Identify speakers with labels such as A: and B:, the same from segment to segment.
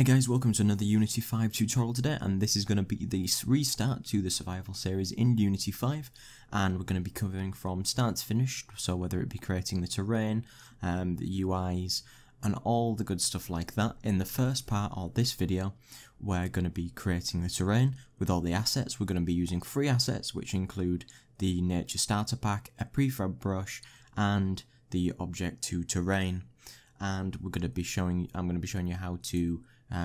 A: Hi guys, welcome to another Unity 5 tutorial today, and this is going to be the restart to the survival series in Unity 5, and we're going to be covering from start to finish, so whether it be creating the terrain, the UIs, and all the good stuff like that. In the first part of this video, we're going to be creating the terrain with all the assets. We're going to be using free assets, which include the nature starter pack, a prefab brush, and the object to terrain. And I'm going to be showing you how to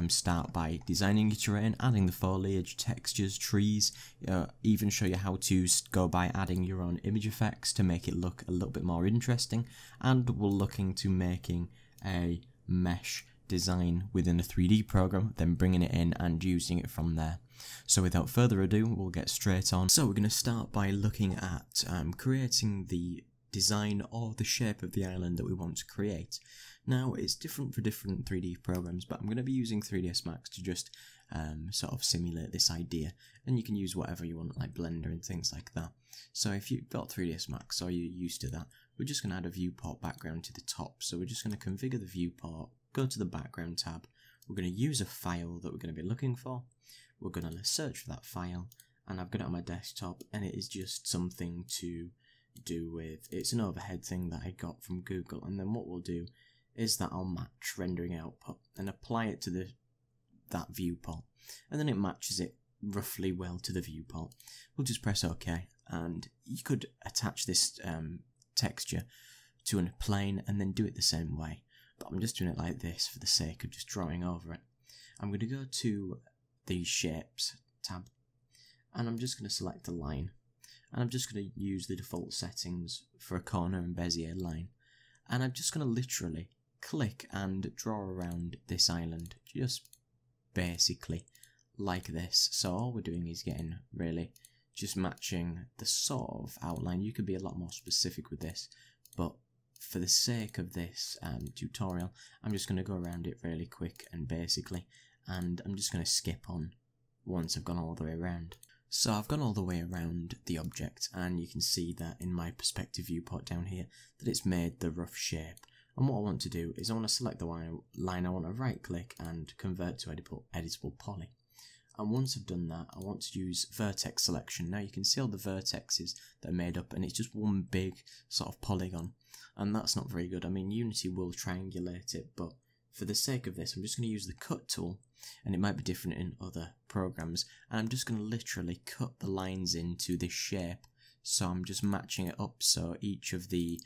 A: start by designing your terrain, adding the foliage, textures, trees, even show you how to go by adding your own image effects to make it look a little bit more interesting, and we're looking to making a mesh design within a 3D program, then bringing it in and using it from there. So without further ado, we'll get straight on. So we're going to start by looking at creating the design or the shape of the island that we want to create. Now, it's different for different 3D programs, but I'm going to be using 3ds Max to just sort of simulate this idea, and you can use whatever you want, like Blender and things like that. So if you've got 3ds Max or you're used to that, we're just going to add a viewport background to the top. So we're just going to configure the viewport, go to the background tab, we're going to use a file that we're going to be looking for, we're going to search for that file, and I've got it on my desktop, and it is just something to do with, it's an overhead thing that I got from Google, and then what we'll do is that I'll match rendering output and apply it to that viewport, and then it matches it roughly well to the viewport. We'll just press OK, and you could attach this texture to a plane and then do it the same way, but I'm just doing it like this for the sake of just drawing over it. I'm going to go to the Shapes tab, and I'm just going to select a line, and I'm just going to use the default settings for a corner and Bezier line, and I'm just going to literally click and draw around this island, just basically like this. So all we're doing is getting really just matching the sort of outline. You could be a lot more specific with this, but for the sake of this tutorial, I'm just going to go around it really quick and basically, and I'm just going to skip on once I've gone all the way around. So I've gone all the way around the object, and you can see that in my perspective viewport down here that it's made the rough shape. And what I want to do is I want to select the line, I want to right click and convert to editable poly. And once I've done that, I want to use vertex selection. Now you can see all the vertexes that are made up, and it's just one big sort of polygon, and that's not very good. I mean, Unity will triangulate it, but for the sake of this, I'm just going to use the cut tool, and it might be different in other programs, and I'm just going to literally cut the lines into this shape. So I'm just matching it up, so each of the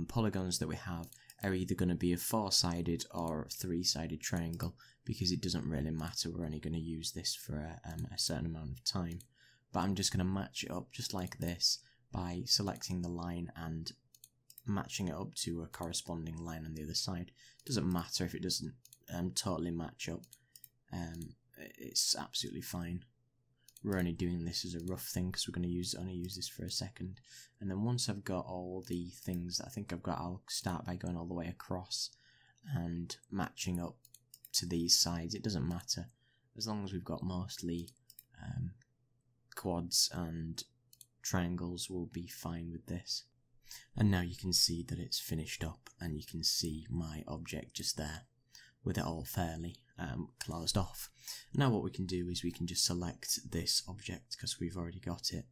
A: polygons that we have are either going to be a 4-sided or 3-sided triangle, because it doesn't really matter, we're only going to use this for a certain amount of time. But I'm just going to match it up just like this by selecting the line and matching it up to a corresponding line on the other side. Doesn't matter if it doesn't totally match up, it's absolutely fine. We're only doing this as a rough thing because we're going to only use this for a second. And then once I've got all the things that I think I've got, I'll start by going all the way across and matching up to these sides. It doesn't matter, as long as we've got mostly quads and triangles, we'll be fine with this. And now you can see that it's finished up, and you can see my object just there with it all fairly closed off. Now what we can do is we can just select this object because we've already got it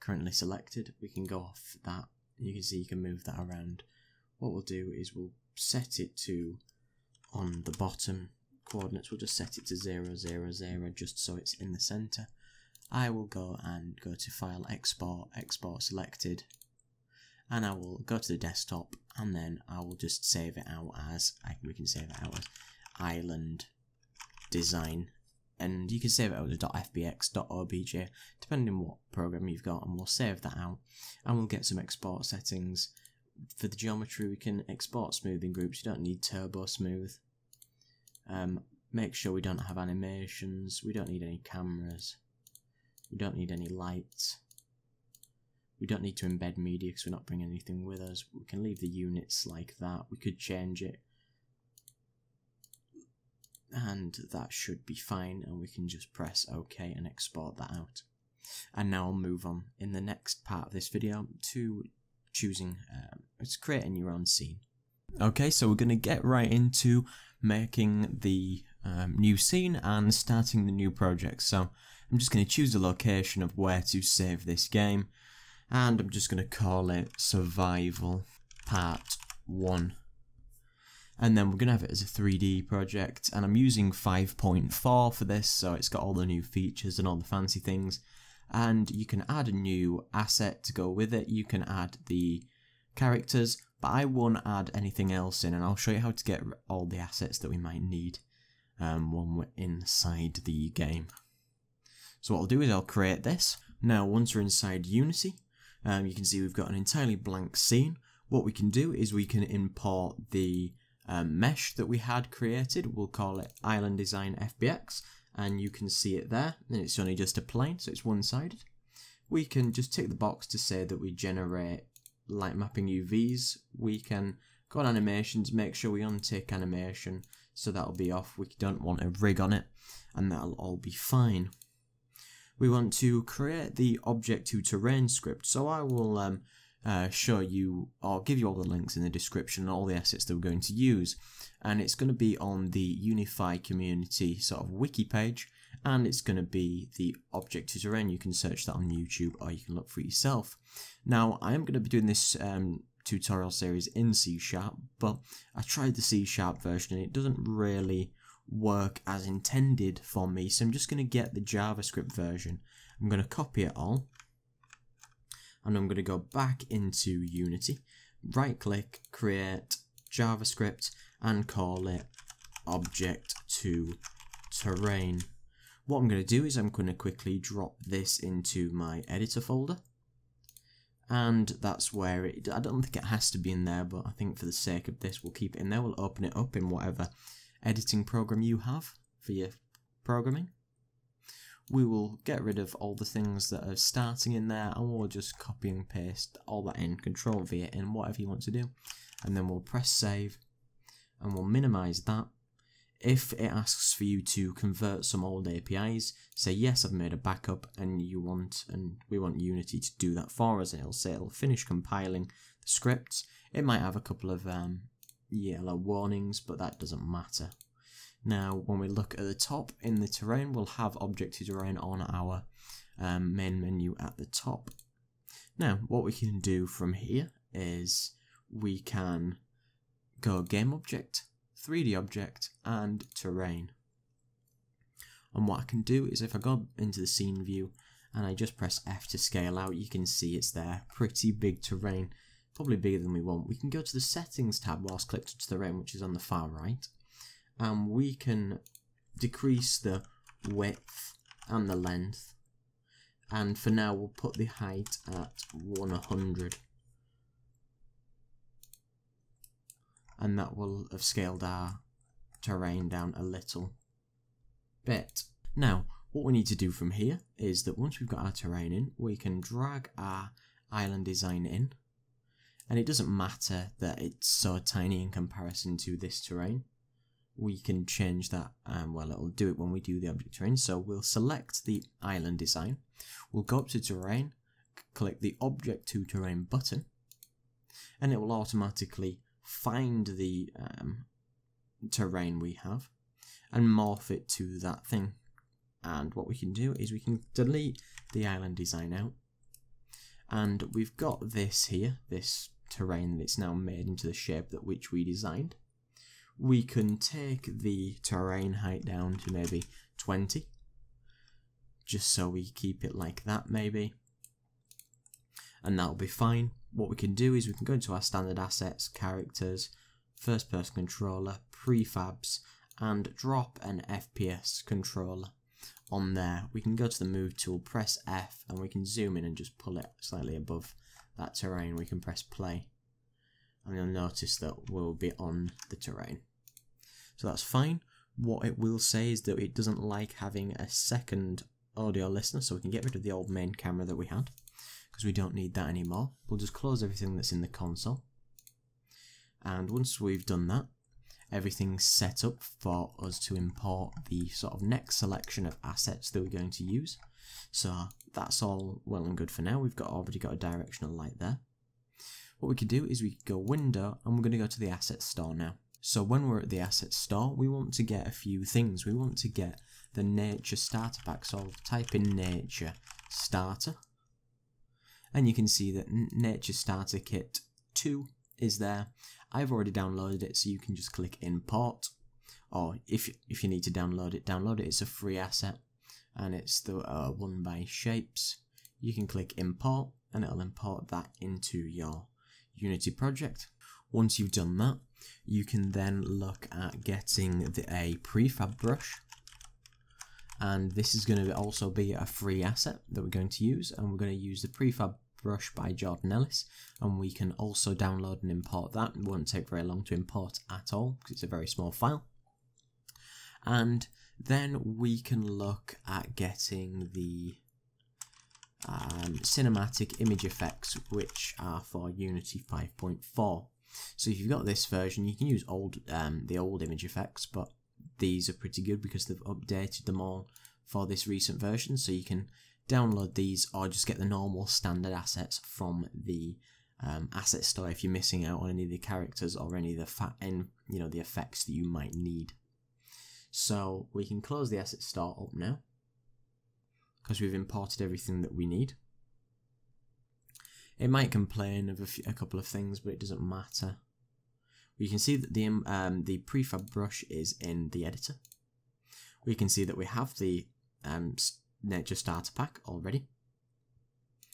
A: currently selected. We can go off that, you can see you can move that around. What we'll do is we'll set it to, on the bottom coordinates, we'll just set it to 0, 0, 0, just so it's in the center. I will go to File, Export, Export Selected, and I will go to the desktop, and then I will just save it out as, we can save it out as island design, and you can save it out as .fbx, .obj, depending on what program you've got, and we'll save that out, and we'll get some export settings. For the geometry, we can export smoothing groups. You don't need turbo smooth. Make sure we don't have animations, we don't need any cameras, we don't need any lights. We don't need to embed media because we're not bringing anything with us. We can leave the units like that. We could change it, and that should be fine, and we can just press OK and export that out. And now I'll move on in the next part of this video to choosing, it's creating your own scene. Okay, so we're going to get right into making the new scene and starting the new project. So I'm just going to choose a location of where to save this game, and I'm just going to call it Survival Part 1. And then we're going to have it as a 3D project, and I'm using 5.4 for this, so it's got all the new features and all the fancy things. And you can add a new asset to go with it. You can add the characters, but I won't add anything else in, and I'll show you how to get all the assets that we might need when we're inside the game. So what I'll do is I'll create this. Now once we're inside Unity, you can see we've got an entirely blank scene. What we can do is we can import the mesh that we had created. We'll call it Island Design FBX, and you can see it there, and it's only just a plane, so it's one-sided. We can just tick the box to say that we generate light mapping UVs. We can go on animations, make sure we untick animation, so that'll be off. We don't want a rig on it, and that'll all be fine. We want to create the object to terrain script, so I will show you, or give you all the links in the description and all the assets that we're going to use. And it's going to be on the Unify community sort of wiki page, and it's going to be the object to terrain. You can search that on YouTube, or you can look for it yourself. Now I am going to be doing this tutorial series in C#, but I tried the C# version and it doesn't really work as intended for me, so I'm just going to get the JavaScript version. I'm going to copy it all, and I'm going to go back into Unity, right click, create JavaScript, and call it object to terrain. What I'm going to do is I'm going to quickly drop this into my editor folder, and that's where it, I don't think it has to be in there, but I think for the sake of this we'll keep it in there. We'll open it up in whatever editing program you have for your programming. We will get rid of all the things that are starting in there, and we'll just copy and paste all that in, Control V it in, whatever you want to do, and then we'll press save, and we'll minimize that. If it asks for you to convert some old APIs, say yes, I've made a backup, and we want Unity to do that for us, and it'll say it'll finish compiling the scripts. It might have a couple of yellow warnings, but that doesn't matter. Now when we look at the top in the terrain, we'll have object to terrain on our main menu at the top. Now what we can do from here is we can go game object, 3D object, and terrain. And what I can do is if I go into the scene view and I just press F to scale out, you can see it's there, pretty big terrain, probably bigger than we want. We can go to the settings tab whilst clicked to terrain, which is on the far right, and we can decrease the width and the length, and for now we'll put the height at 100, and that will have scaled our terrain down a little bit. Now what we need to do from here is that once we've got our terrain in, we can drag our island design in, and it doesn't matter that it's so tiny in comparison to this terrain. We can change that, well, it'll do it when we do the object terrain. So we'll select the island design, we'll go up to terrain, click the object to terrain button, and it will automatically find the terrain we have and morph it to that thing. And what we can do is we can delete the island design out, and we've got this here, this terrain that's now made into the shape that which we designed. We can take the terrain height down to maybe 20, just so we keep it like that maybe, and that'll be fine. What we can do is we can go into our standard assets, characters, first person controller, prefabs, and drop an FPS controller on there. We can go to the move tool, press F, and we can zoom in and just pull it slightly above that terrain. We can press play, and you'll notice that we'll be on the terrain. So that's fine. What it will say is that it doesn't like having a second audio listener, so we can get rid of the old main camera that we had, because we don't need that anymore. We'll just close everything that's in the console, and once we've done that, everything's set up for us to import the sort of next selection of assets that we're going to use. So that's all well and good for now. We've already got a directional light there. What we could do is we could go window, and we're going to go to the asset store now. So when we're at the asset store, we want to get a few things. We want to get the nature starter pack. So I'll type in nature starter, and you can see that nature starter kit 2 is there. I've already downloaded it, so you can just click import, or if you need to download it. It's a free asset, and it's the one by shapes. You can click import, and it'll import that into your Unity project. Once you've done that, you can then look at getting a prefab brush, and this is going to also be a free asset that we're going to use, and we're going to use the prefab brush by Jordan Ellis, and we can also download and import that. It won't take very long to import at all because it's a very small file. And then we can look at getting the cinematic image effects, which are for Unity 5.4. So if you've got this version, you can use the old image effects, but these are pretty good because they've updated them all for this recent version. So you can download these or just get the normal standard assets from the asset store if you're missing out on any of the characters or any of the the effects that you might need. So we can close the asset store up now because we've imported everything that we need. It might complain of a couple of things, but it doesn't matter. We can see that the prefab brush is in the editor. We can see that we have the nature starter pack already,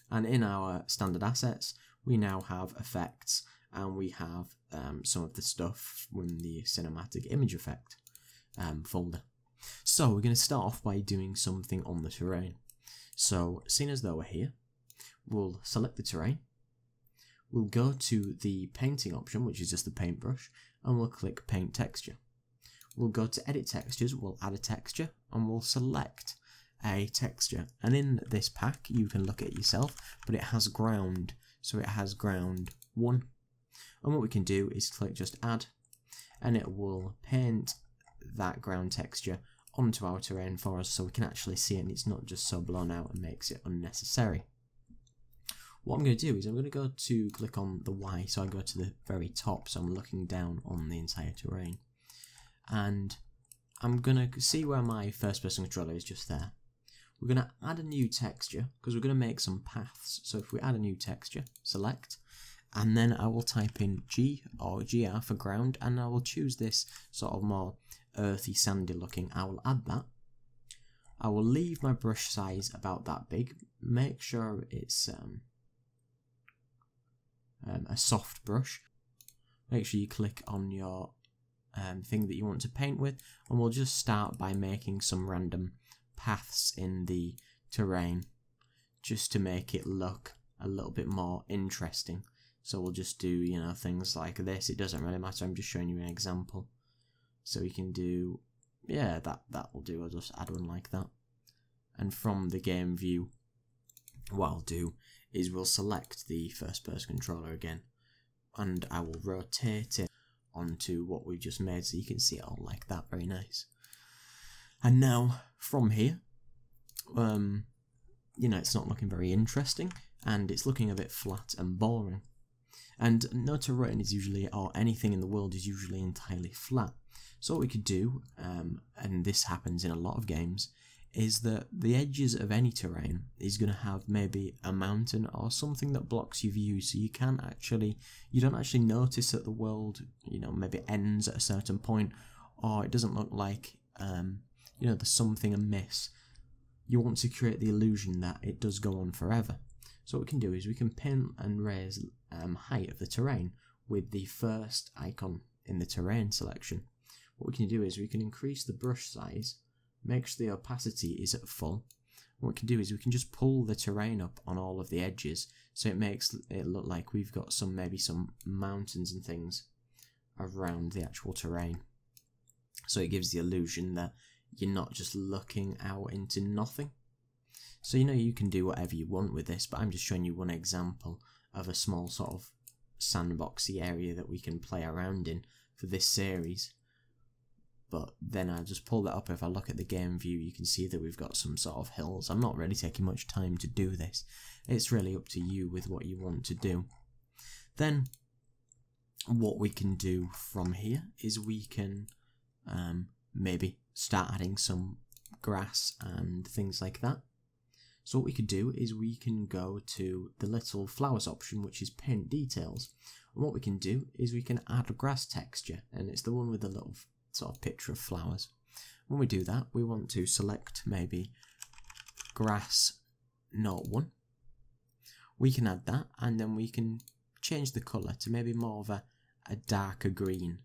A: and in our standard assets we now have effects, and we have some of the stuff in the cinematic image effect folder. So we're going to start off by doing something on the terrain. So seeing as though we're here, we'll select the terrain, we'll go to the painting option, which is just the paintbrush, and we'll click paint texture. We'll go to edit textures, we'll add a texture, and we'll select a texture. And in this pack you can look at it yourself, but it has ground, so it has ground 1, and what we can do is click just add, and it will paint that ground texture onto our terrain for us, so we can actually see it and it's not just so blown out and makes it unnecessary. What I'm going to do is I'm going to go to click on the Y, so I go to the very top, so I'm looking down on the entire terrain, and I'm going to see where my first person controller is just there. We're going to add a new texture because we're going to make some paths. So if we add a new texture, select, and then I will type in G or GR for ground, and I will choose this sort of more earthy, sandy looking. I will add that. I will leave my brush size about that big. Make sure it's a soft brush. Make sure you click on your thing that you want to paint with, and we'll just start by making some random paths in the terrain just to make it look a little bit more interesting. So we'll just do things like this. It doesn't really matter, I'm just showing you an example. So you can do, yeah, that will do. I'll just add one like that, and from the game view what I'll do is we'll select the first person controller again, and I will rotate it onto what we've just made so you can see it all like that. Very nice. And now from here, it's not looking very interesting, and it's looking a bit flat and boring. And no terrain is usually, or anything in the world is usually entirely flat. So what we could do, and this happens in a lot of games, is that the edges of any terrain is going to have maybe a mountain or something that blocks your view, so you don't actually notice that the world, maybe ends at a certain point, or it doesn't look like, there's something amiss. You want to create the illusion that it does go on forever. So what we can do is we can pin and raise height of the terrain with the first icon in the terrain selection. What we can do is we can increase the brush size, make sure the opacity is at full. What we can do is we can just pull the terrain up on all of the edges, so it makes it look like we've got maybe some mountains and things around the actual terrain. So it gives the illusion that you're not just looking out into nothing. So you can do whatever you want with this, but I'm just showing you one example of a small sort of sandboxy area that we can play around in for this series. But then I just pull that up. If I look at the game view, you can see that we've got some sort of hills. I'm not really taking much time to do this. It's really up to you with what you want to do. Then what we can do from here is we can maybe start adding some grass and things like that. So what we could do is we can go to the little flowers option, which is paint details, and what we can do is we can add a grass texture, and it's the one with the little sort of picture of flowers. When we do that, we want to select maybe grass 01. We can add that, and then we can change the colour to maybe more of a darker green.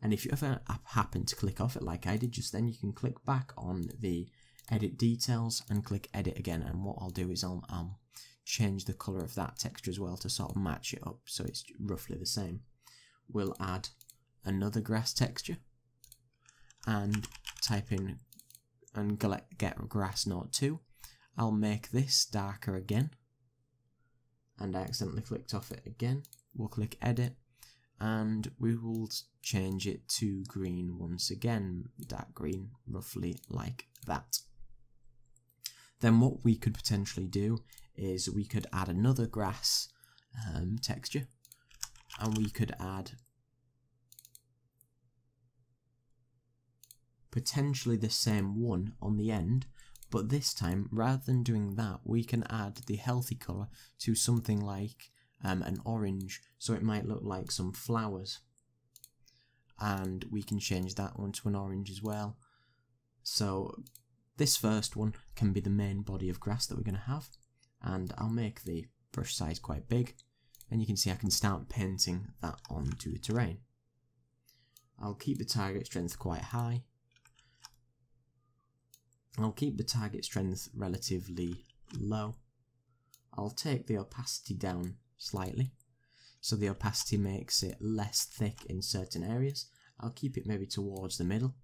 A: And if you ever happen to click off it like I did just then, you can click back on the edit details and click edit again, and what I'll do is I'll change the colour of that texture as well to sort of match it up so it's roughly the same. We'll add another grass texture and type in and get grass 02. I'll make this darker again, and I accidentally clicked off it again. We'll click edit and we will change it to green once again, dark green, roughly like that. Then what we could potentially do is we could add another grass texture, and we could add potentially the same one on the end, but this time rather than doing that we can add the healthy colour to something like an orange, so it might look like some flowers, and we can change that one to an orange as well. So this first one can be the main body of grass that we're going to have, and I'll make the brush size quite big, and you can see I can start painting that onto the terrain. I'll keep the target strength quite high. I'll keep the target strength relatively low. I'll take the opacity down slightly, so the opacity makes it less thick in certain areas. I'll keep it maybe towards the middle,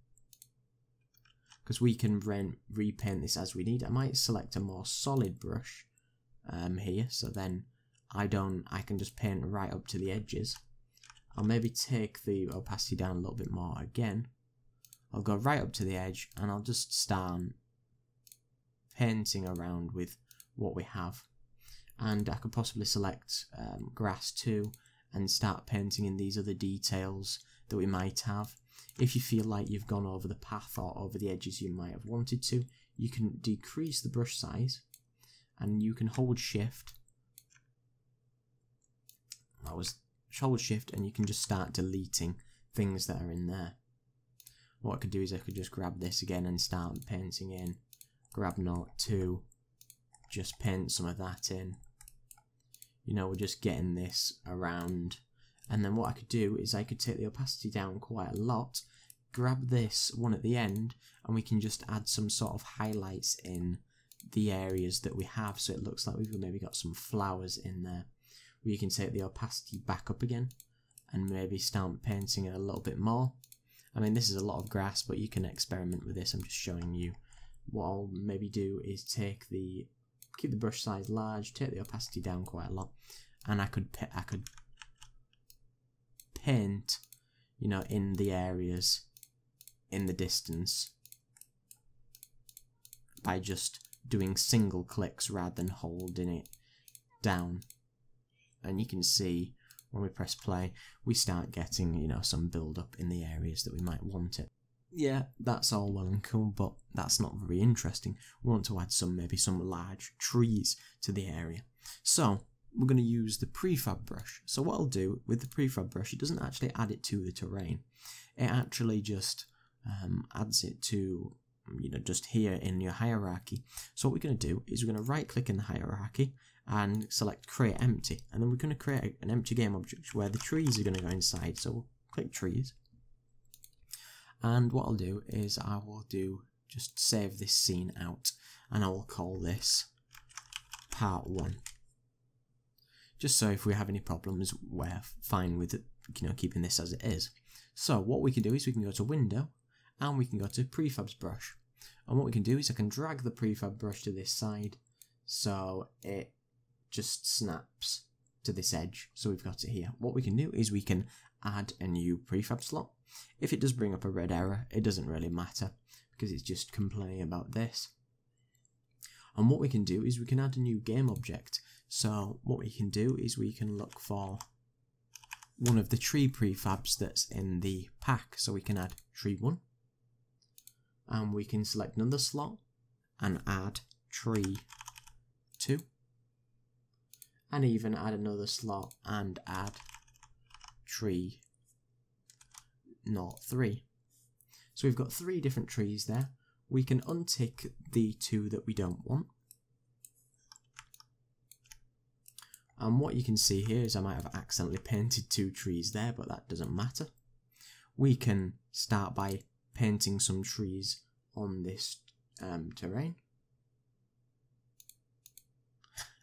A: because we can repaint this as we need. I might select a more solid brush here, so then I can just paint right up to the edges. I'll maybe take the opacity down a little bit more again. I'll go right up to the edge, and I'll just start painting around with what we have. And I could possibly select grass 2 and start painting in these other details that we might have. If you feel like you've gone over the path or over the edges you might have wanted to, you can decrease the brush size, and you can hold shift. Hold shift and you can just start deleting things that are in there. What I could do is I could just grab this again and start painting in. Grab 02, just paint some of that in. You know, we're just getting this around. And then what I could do is I could take the opacity down quite a lot, grab this one at the end, and we can just add some sort of highlights in the areas that we have, so it looks like we've maybe got some flowers in there. We can take the opacity back up again and maybe start painting it a little bit more. I mean, this is a lot of grass, but you can experiment with this. I'm just showing you. What I'll maybe do is keep the brush size large, take the opacity down quite a lot, and I could paint, you know, in the areas in the distance by just doing single clicks rather than holding it down. And you can see when we press play, we start getting, you know, some build up in the areas that we might want it. Yeah, that's all well and cool, but that's not very interesting. We want to add maybe some large trees to the area. So we're going to use the prefab brush. So what I'll do with the prefab brush, it doesn't actually add it to the terrain. It actually just adds it to, you know, just here in your hierarchy. So what we're going to do is we're going to right click in the hierarchy and select create empty, and then we're going to create an empty game object where the trees are going to go inside. So we'll click trees. And what I'll do is I will just save this scene out, and I will call this part 1. Just so if we have any problems, we're fine with it, you know, keeping this as it is. So what we can do is we can go to window, and we can go to prefabs brush. And what we can do is I can drag the prefab brush to this side, so it just snaps to this edge. So we've got it here. What we can do is we can add a new prefab slot. If it does bring up a red error, it doesn't really matter because it's just complaining about this. And what we can do is we can add a new game object. So what we can do is we can look for one of the tree prefabs that's in the pack. So we can add tree 1, and we can select another slot and add tree 2, and even add another slot and add tree 03. So we've got 3 different trees there. We can untick the 2 that we don't want. And what you can see here is I might have accidentally painted 2 trees there, but that doesn't matter. We can start by painting some trees on this terrain.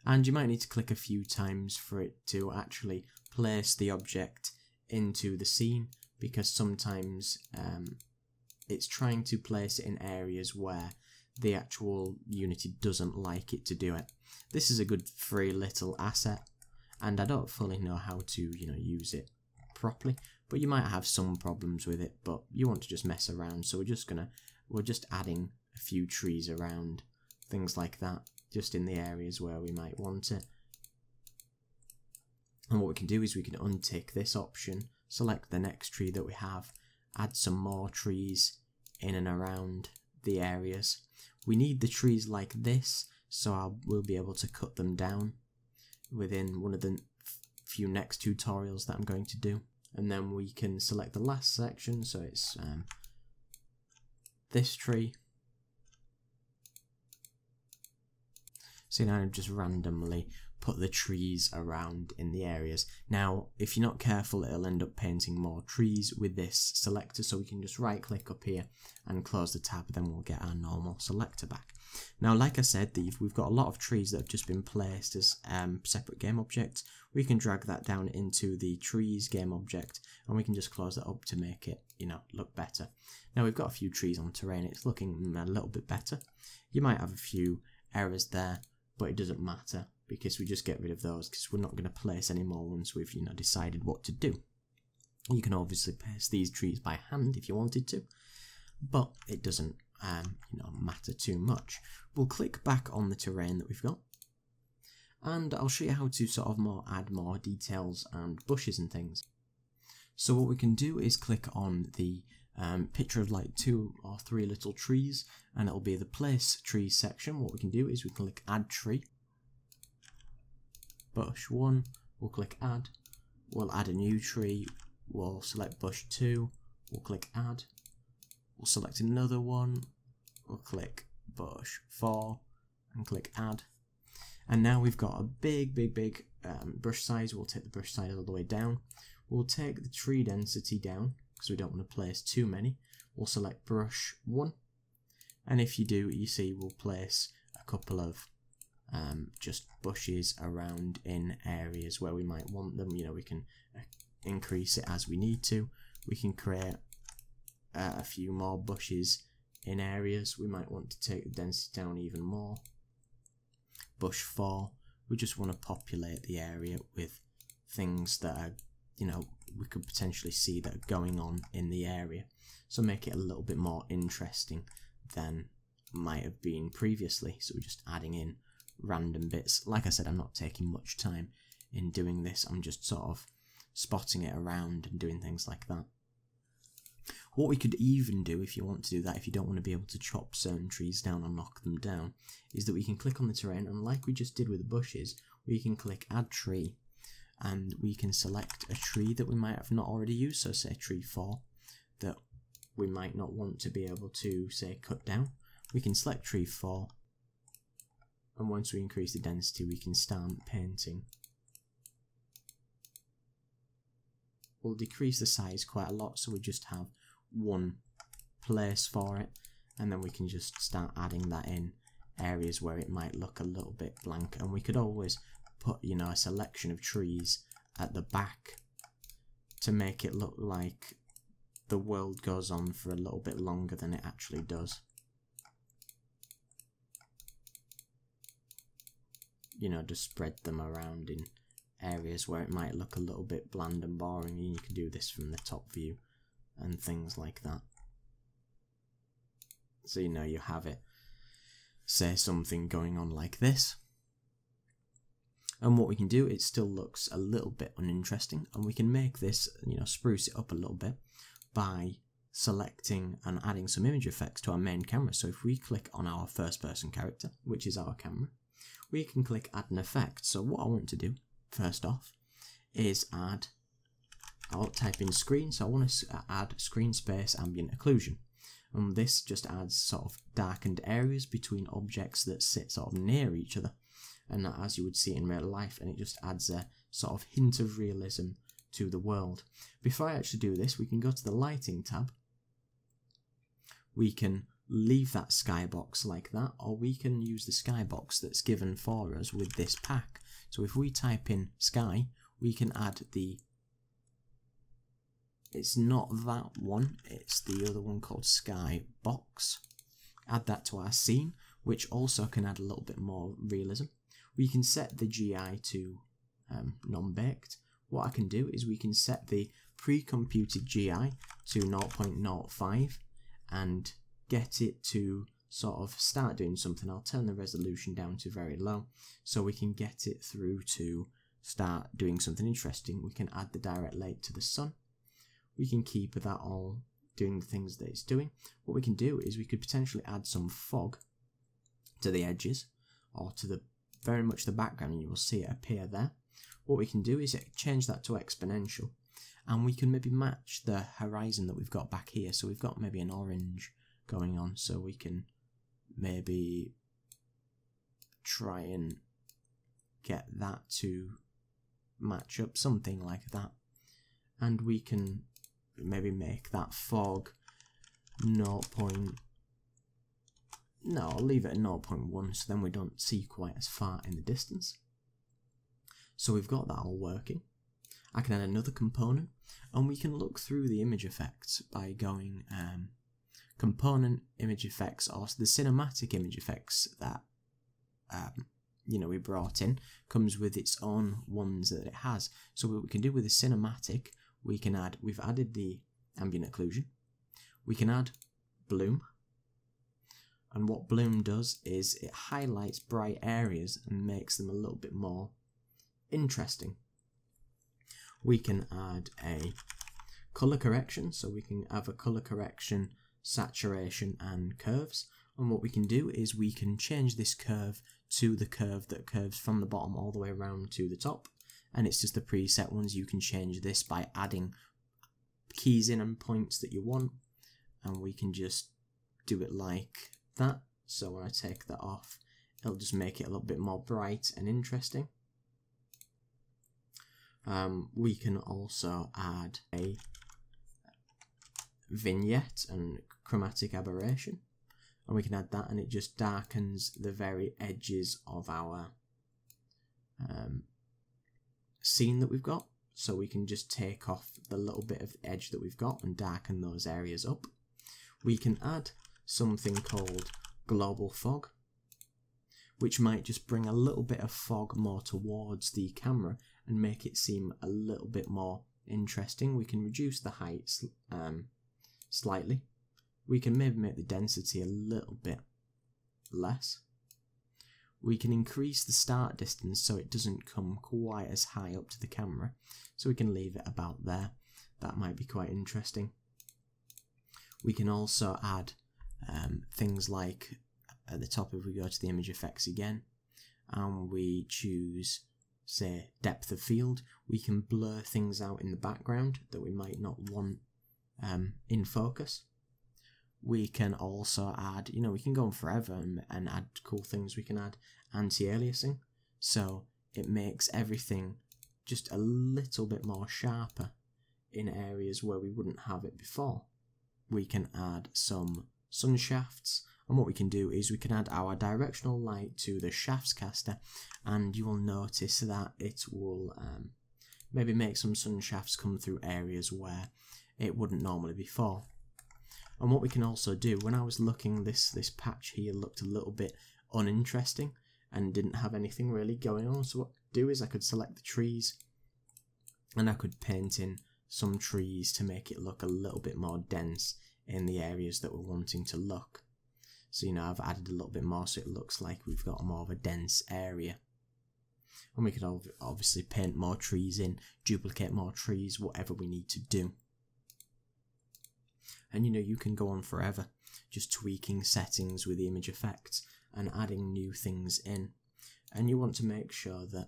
A: And you might need to click a few times for it to actually place the object into the scene, because sometimes it's trying to place it in areas where the actual Unity doesn't like it to do it. This is a good free little asset, and I don't fully know how to use it properly, but you might have some problems with it, but you want to just mess around. So we're just adding a few trees around, things like that, just in the areas where we might want it. And what we can do is we can untick this option, select the next tree that we have, add some more trees in and around the areas. We need the trees like this, so we'll be able to cut them down within one of the few next tutorials that I'm going to do. And then we can select the last section, so it's this tree. So now I've just randomly put the trees around in the areas. Now, if you're not careful, it'll end up painting more trees with this selector, so we can just right click up here and close the tab, then we'll get our normal selector back. Now, like I said, we've got a lot of trees that have just been placed as separate game objects. We can drag that down into the trees game object, and we can just close that up to make it, look better. Now, we've got a few trees on terrain. It's looking a little bit better. You might have a few errors there, but it doesn't matter, because we just get rid of those, because we're not going to place any more once we've decided what to do. You can obviously place these trees by hand if you wanted to, but it doesn't matter too much. We'll click back on the terrain that we've got, and I'll show you how to sort of add more details and bushes and things. So what we can do is click on the picture of like 2 or 3 little trees, and it'll be the place trees section. What we can do is we can click add tree, bush 1, we'll click add, we'll add a new tree, we'll select bush 2, we'll click add, we'll select another one, we'll click bush 4 and click add. And now we've got a big brush size. We'll take the brush size all the way down. We'll take the tree density down, because we don't want to place too many. We'll select brush 1, and if you do, you see we'll place a couple of just bushes around in areas where we might want them. We can increase it as we need to. We can create a few more bushes in areas we might want to take the density down even more. Bush 4, we just want to populate the area with things that are we could potentially see that are going on in the area, so make it a little bit more interesting than might have been previously. So we're just adding in random bits. Like I said, I'm not taking much time in doing this. I'm just sort of spotting it around and doing things like that. What we could even do, if you want to do that, if you don't want to be able to chop certain trees down or knock them down, is that we can click on the terrain, and like we just did with the bushes, we can click add tree, and we can select a tree that we might have not already used. So say tree 4 that we might not want to be able to, say, cut down. We can select tree 4, and once we increase the density, we can start painting. We'll decrease the size quite a lot, so we just have one place for it, and then we can just start adding that in areas where it might look a little bit blank. And we could always put a selection of trees at the back to make it look like the world goes on for a little bit longer than it actually does. Just spread them around in areas where it might look a little bit bland and boring, and you can do this from the top view and things like that. So you have it, say, something going on like this. And what we can do, it still looks a little bit uninteresting, and we can make this, spruce it up a little bit by selecting and adding some image effects to our main camera. So if we click on our first person character, which is our camera, we can click add an effect. So what I want to do first off is I'll type in screen, so I want to add screen space ambient occlusion. And this just adds sort of darkened areas between objects that sit sort of near each other, and as you would see in real life, and it just adds a sort of hint of realism to the world. Before I actually do this, we can go to the lighting tab. We can leave that skybox like that, or we can use the skybox that's given for us with this pack. So if we type in sky, we can add it's not that one, it's the other one called skybox. Add that to our scene, which also can add a little bit more realism. We can set the GI to non-baked. What I can do is we can set the pre-computed GI to 0.05 and get it to sort of start doing something. I'll turn the resolution down to very low so we can get it through to start doing something interesting. We can add the direct link to the sun. We can keep that all doing the things that it's doing. What we can do is we could potentially add some fog to the edges or to the very much the background, and you will see it appear there. What we can do is change that to exponential, and we can maybe match the horizon that we've got back here. So we've got maybe an orange going on, so we can maybe try and get that to match up, something like that. And we can maybe make that fog I'll leave it at 0.1, so then we don't see quite as far in the distance. So we've got that all working. I can add another component, and we can look through the image effects by going component image effects, or the cinematic image effects that we brought in comes with its own ones that it has. So what we can do with the cinematic, we've added the ambient occlusion. We can add bloom, and what bloom does is it highlights bright areas and makes them a little bit more interesting. We can add a color correction, so we can have a color correction, saturation and curves, and what we can do is we can change this curve to the curve that curves from the bottom all the way around to the top, and it's just the preset ones. You can change this by adding keys in and points that you want, and we can just do it like that. So when I take that off, it'll just make it a little bit more bright and interesting. We can also add a vignette and chromatic aberration, and we can add that, and it just darkens the very edges of our scene that we've got. So we can just take off the little bit of edge that we've got and darken those areas up. We can add something called global fog, which might just bring a little bit of fog more towards the camera and make it seem a little bit more interesting. We can reduce the height slightly. We can maybe make the density a little bit less. We can increase the start distance so it doesn't come quite as high up to the camera, so we can leave it about there. That might be quite interesting. We can also add things like at the top, if we go to the image effects again and we choose, say, depth of field, we can blur things out in the background that we might not want in focus. We can also add, we can go on forever and add cool things. We can add anti-aliasing, so it makes everything just a little bit more sharper in areas where we wouldn't have it before. We can add some sun shafts, and what we can do is we can add our directional light to the shafts caster, and you will notice that it will maybe make some sun shafts come through areas where it wouldn't normally before. And what we can also do, when I was looking, this patch here looked a little bit uninteresting and didn't have anything really going on. So what I could do is I could select the trees and I could paint in some trees to make it look a little bit more dense in the areas that we're wanting to look. So I've added a little bit more so it looks like we've got more of a dense area. and we can obviously paint more trees in, duplicate more trees, whatever we need to do. And you can go on forever just tweaking settings with the image effects and adding new things in. And you want to make sure that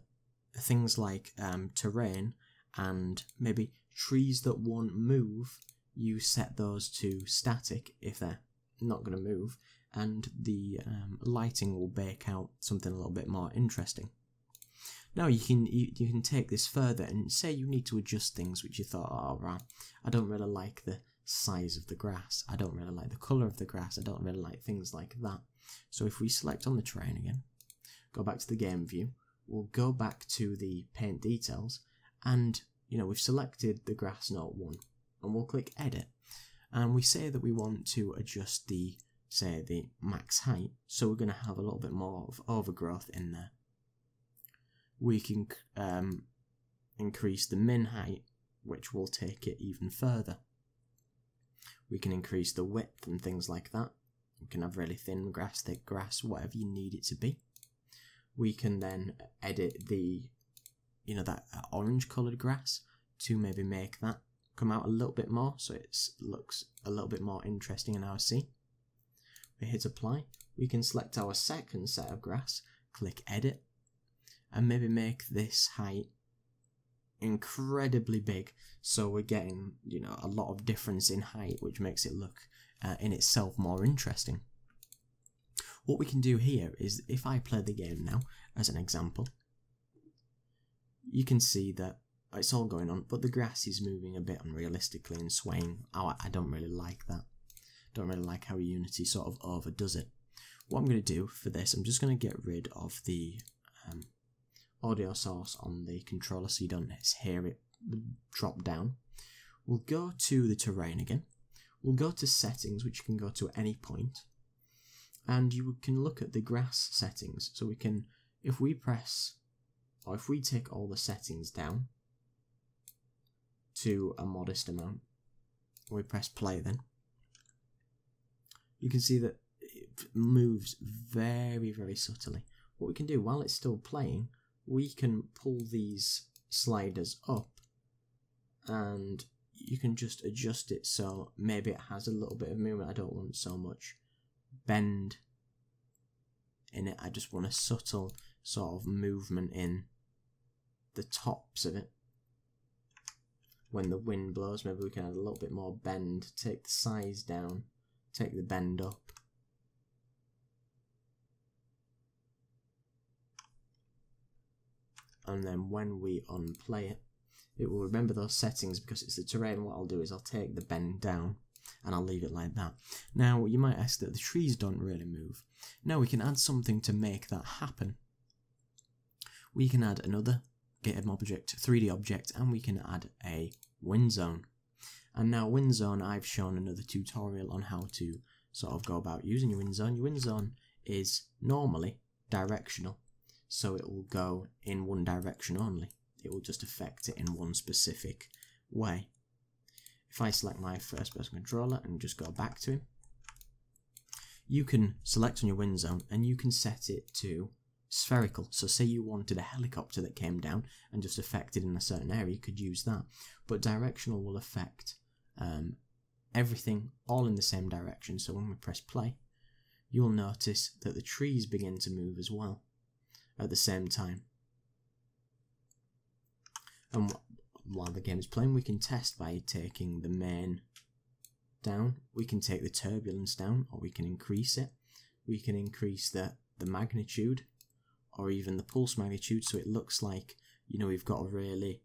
A: things like terrain and maybe trees that won't move, you set those to static if they're not going to move, and the lighting will bake out something a little bit more interesting. Now you can take this further and say you need to adjust things which you thought, oh right, I don't really like the size of the grass, I don't really like the colour of the grass, I don't really like things like that. So if we select on the terrain again, go back to the game view, we'll go back to the paint details, and we've selected the grass note 1, and we'll click edit, and we say that we want to adjust the max height, so we're going to have a little bit more of overgrowth in there. We can increase the min height, which will take it even further. We can increase the width and things like that. We can have really thin grass, thick grass, whatever you need it to be. We can then edit the, that orange coloured grass to maybe make that come out a little bit more, so it looks a little bit more interesting in our scene. We hit apply. We can select our second set of grass, click edit, and maybe make this height incredibly big, so we're getting a lot of difference in height, which makes it look in itself more interesting. What we can do here is, if I play the game now as an example, you can see that it's all going on, but the grass is moving a bit unrealistically and swaying. Oh, I don't really like that. Don't really like how Unity sort of overdoes it. What I'm going to do for this, I'm just going to get rid of the audio source on the controller so you don't hear it drop down. We'll go to the terrain again. We'll go to settings, which you can go to at any point, and you can look at the grass settings. So we can, if we take all the settings down to a modest amount, we press play, then you can see that it moves very, very subtly. What we can do while it's still playing, we can pull these sliders up, and you can just adjust it so maybe it has a little bit of movement. I don't want so much bend in it, I just want a subtle sort of movement in the tops of it. When the wind blows, maybe we can add a little bit more bend, take the size down, take the bend up. And then when we unplay it, it will remember those settings because it's the terrain. What I'll do is I'll take the bend down and I'll leave it like that. Now you might ask that the trees don't really move. Now we can add something to make that happen. We can add another game object, 3D object, and we can add a wind zone. And now wind zone, I've shown another tutorial on how to sort of go about using your wind zone. Your wind zone is normally directional, so it will go in one direction only. It will just affect it in one specific way. If I select my first person controller and just go back to him, you can select on your wind zone and you can set it to spherical. So say you wanted a helicopter that came down and just affected in a certain area, you could use that. But directional will affect everything all in the same direction. So when we press play, you'll notice that the trees begin to move as well at the same time. And while the game is playing, we can test by taking the main down. We can take the turbulence down, or we can increase it. We can increase the magnitude, or even the pulse magnitude, so it looks like, we've got a really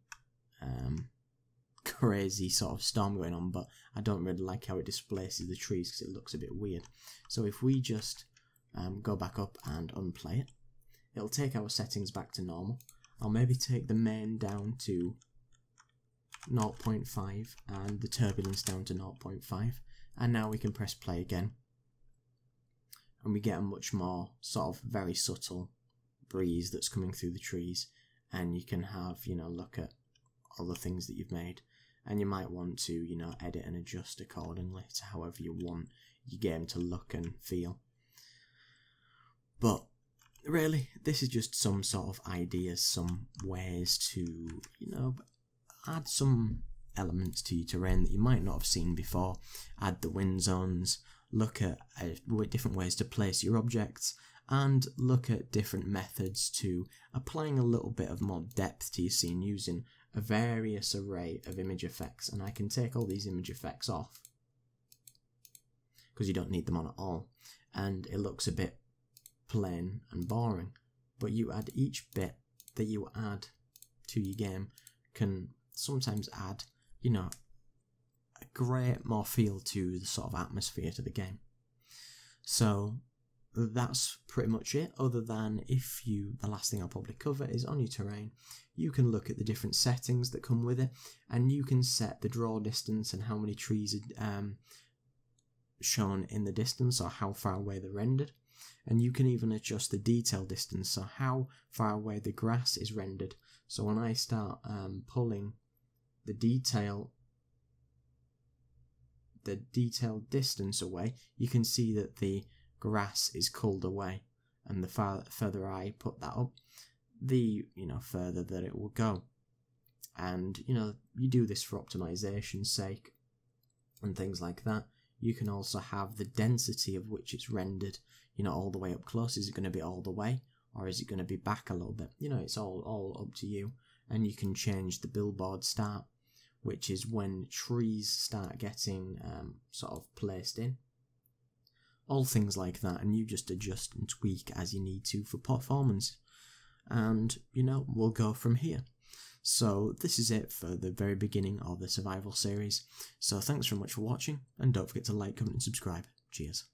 A: crazy sort of storm going on, but I don't really like how it displaces the trees because it looks a bit weird. So if we just go back up and unplay it, it'll take our settings back to normal. I'll maybe take the main down to 0.5 and the turbulence down to 0.5, and now we can press play again and we get a much more sort of very subtle breeze that's coming through the trees, and you can have, look at all the things that you've made, and you might want to, edit and adjust accordingly to however you want your game to look and feel. But really, this is just some sort of ideas, some ways to, you know, add some elements to your terrain that you might not have seen before. Add the wind zones, look at different ways to place your objects, and look at different methods to applying a little bit of more depth to your scene using a various array of image effects. And I can take all these image effects off because you don't need them on at all, and it looks a bit plain and boring. But you add each bit that you add to your game can sometimes add, you know, a great more feel to the sort of atmosphere to the game. So that's pretty much it, other than the last thing I'll probably cover is on your terrain, you can look at the different settings that come with it, and you can set the draw distance and how many trees are shown in the distance, or how far away they're rendered. And you can even adjust the detail distance, so how far away the grass is rendered. So when I start pulling the detail distance away, you can see that the grass is culled away, and the further I put that up, the further that it will go. And you do this for optimization's sake and things like that. You can also have the density of which it's rendered, all the way up close. Is it going to be all the way, or is it going to be back a little bit? It's all up to you. And you can change the billboard start, which is when trees start getting sort of placed in. All things like that, and you just adjust and tweak as you need to for performance. And, we'll go from here. So this is it for the very beginning of the survival series. So thanks very much for watching, and don't forget to like, comment and subscribe. Cheers.